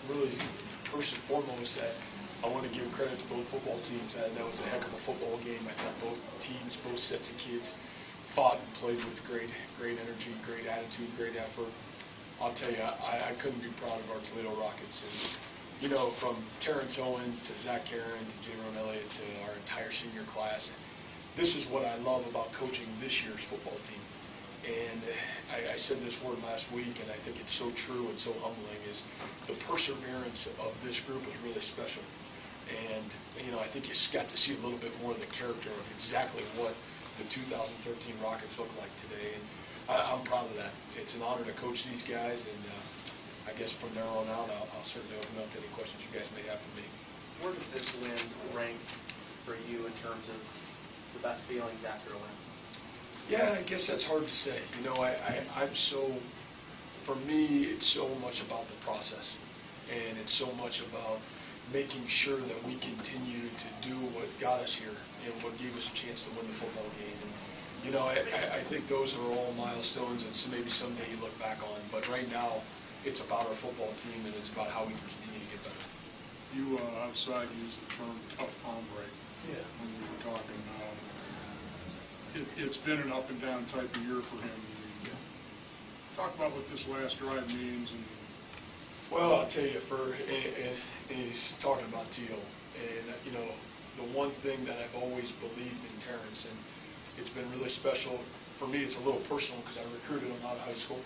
really, first and foremost, I want to give credit to both football teams. That was a heck of a football game. I thought both teams, both sets of kids, fought and played with great energy, great attitude, great effort. I'll tell you, I couldn't be proud of our Toledo Rockets. And, you know, from Terrence Owens to Zach Aaron to J-Ron Elliott to our entire senior class, this is what I love about coaching this year's football team. And I said this word last week, and I think it's so true and so humbling, is the perseverance of this group is really special. And, you know, I think you got to see a little bit more of the character of exactly what the 2013 Rockets look like today. And I'm proud of that. It's an honor to coach these guys, and I guess from there on out, I'll certainly open up to any questions you guys may have for me. Where does this win rank for you in terms of the best feelings after a win? Yeah, I guess that's hard to say. You know, I'm so, for me, it's so much about the process, and it's so much about making sure that we continue to do what got us here and what gave us a chance to win the football game. And, you know, I think those are all milestones that maybe someday you look back on, but right now, it's about our football team, and it's about how we can continue to get better. You outside used the term tough hombre. Yeah. When we were talking. It's been an up and down type of year for him. Yeah. Talk about what this last drive means. And well, I'll tell you, and he's talking about Tito, and you know, the one thing that I've always believed in Terrence, and it's been really special for me. It's a little personal because I recruited him out of high school,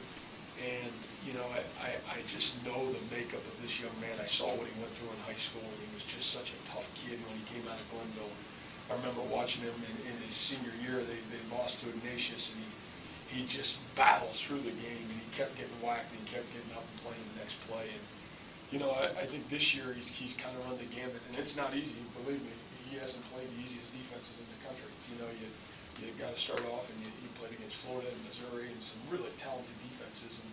and you know, I just know the makeup of this young man. I saw what he went through in high school, and he was just such a tough kid when he came out of Glenville. I remember watching him in his senior year. They lost to Ignatius, and he just battles through the game, and he kept getting whacked and kept getting up and playing the next play. And you know, I think this year he's kind of run the gamut, and it's not easy. Believe me, he hasn't played the easiest defenses in the country. You know, you got to start off, and he played against Florida and Missouri and some really talented defenses. And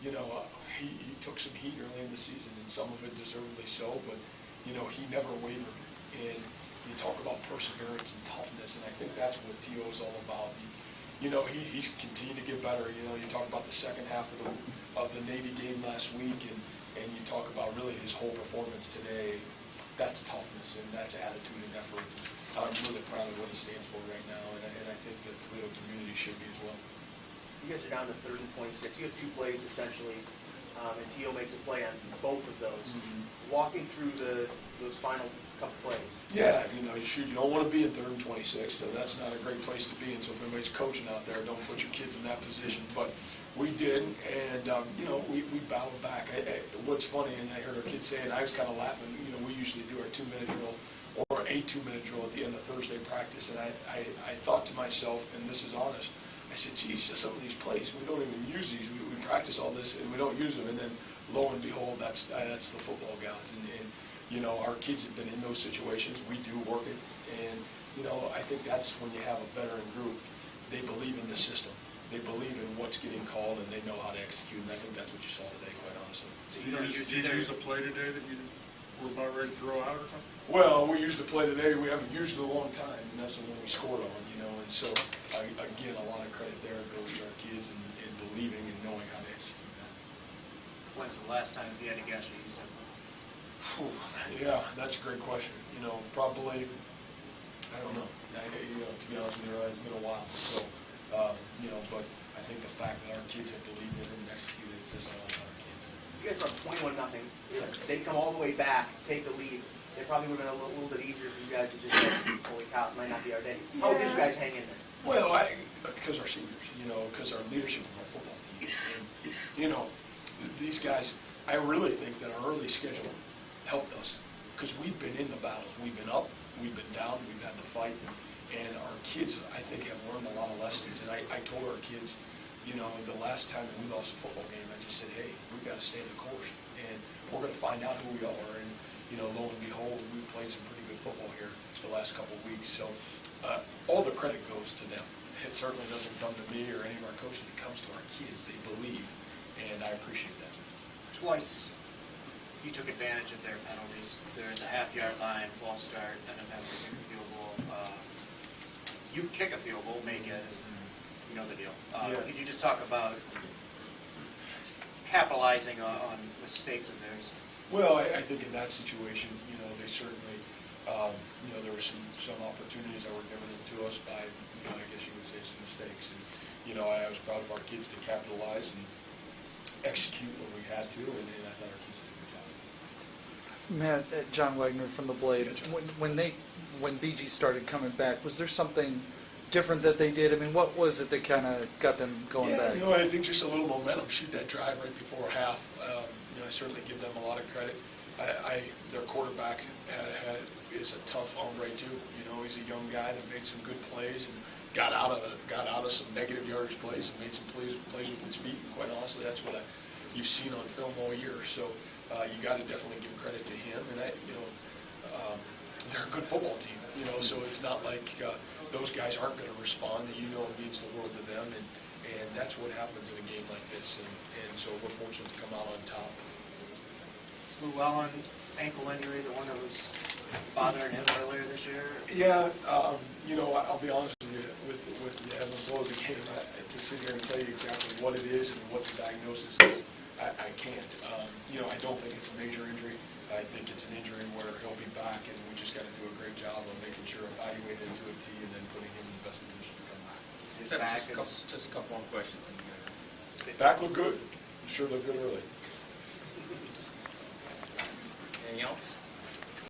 you know, he took some heat early in the season, and some of it deservedly so. But you know, he never wavered. And you talk about perseverance and toughness, and I think that's what T.O. is all about. You know, he's continued to get better. You know, you talk about the second half of the Navy game last week, and you talk about really his whole performance today. That's toughness, and that's attitude and effort. I'm really proud of what he stands for right now, and I think the Toledo community should be as well. You guys are down to 3rd and 26. You have 2 plays essentially, and T.O. makes a play on both of those. Mm-hmm. Walking through those final couple plays. Yeah, you know, you don't want to be in 3rd and 26, so that's not a great place to be. And so if anybody's coaching out there, don't put your kids in that position. But we did, and you know, we battled back. What's funny, and I heard our kids say it, I was kind of laughing. You know, we usually do our 2-minute drill or a 2-minute drill at the end of Thursday practice, and I thought to myself, and this is honest, I said, geez, some of these plays, we don't even use these. We practice all this, and we don't use them. And then, lo and behold, that's the football gods. And you know, our kids have been in those situations. We do work it. And, you know, I think that's when you have a veteran group. They believe in the system. They believe in what's getting called, and they know how to execute. And I think that's what you saw today, quite honestly. So did you use a play today that you were about ready to throw out or something? Well, we used a play today we haven't used in a long time, and that's the one we scored on, you know. And so, again, a lot of credit there goes to our kids and believing and knowing how to execute that. When's the last time you had to guess you used that? Yeah, that's a great question. You know, probably, I don't know. You know, to be honest with you, it's been a while. So, you know, but I think the fact that our kids have believed in it and executed it says a lot about our kids. You guys are up 21-0. They come all the way back, take the lead. It probably would have been a little bit easier for you guys to just say, holy cow, it might not be our day. How did you guys hang in there? Well, because our seniors, you know, because our leadership of our football team. And, you know, these guys, I really think that our early schedule helped us because we've been in the battles. We've been up, we've been down, we've had to fight. And our kids, I think, have learned a lot of lessons. And I told our kids, you know, the last time that we lost a football game, I just said, hey, we've got to stay the course. And we're going to find out who we are. And, you know, lo and behold, we've played some pretty good football here the last couple of weeks. So all the credit goes to them. It certainly doesn't come to me or any of our coaches. It comes to our kids. They believe, and I appreciate that. Twice you took advantage of their penalties. They're at the half-yard line, false start, and then have to kick a field goal. You kick a field goal, make it, you know the deal. Could you just talk about capitalizing on mistakes of theirs? Well, I think in that situation, they certainly, there were some opportunities that were given to us by, I guess you would say some mistakes. And, I was proud of our kids to capitalize and execute when we had to, and I thought our kids did a good job. Matt, John Wagner from the Blade. Yeah, John. When BG started coming back, was there something different that they did? I mean, what was it that kind of got them going back? I think just a little momentum. Shoot that drive right before half. I certainly give them a lot of credit. Their quarterback is a tough hombre too. He's a young guy that made some good plays and got out of some negative yardage plays and made some plays with his feet. And quite honestly, that's what you've seen on film all year. So you got to definitely give credit to him. And they're a good football team. So it's not like those guys aren't going to respond. It means the world to them, and that's what happens in a game like this. And so we're fortunate to come out on top. Llewellyn ankle injury, the one that was bothering him earlier this year? Yeah, I'll be honest with you, with the ebb and flow of the game, to sit here and tell you exactly what it is and what the diagnosis is, I can't. I don't think it's a major injury. I think it's an injury where he'll be back, and we just got to do a great job of making sure evaluating into a T and then putting him in the best position to come back. His back Just a couple more questions. Back looked good. Sure looked good early. Anything else?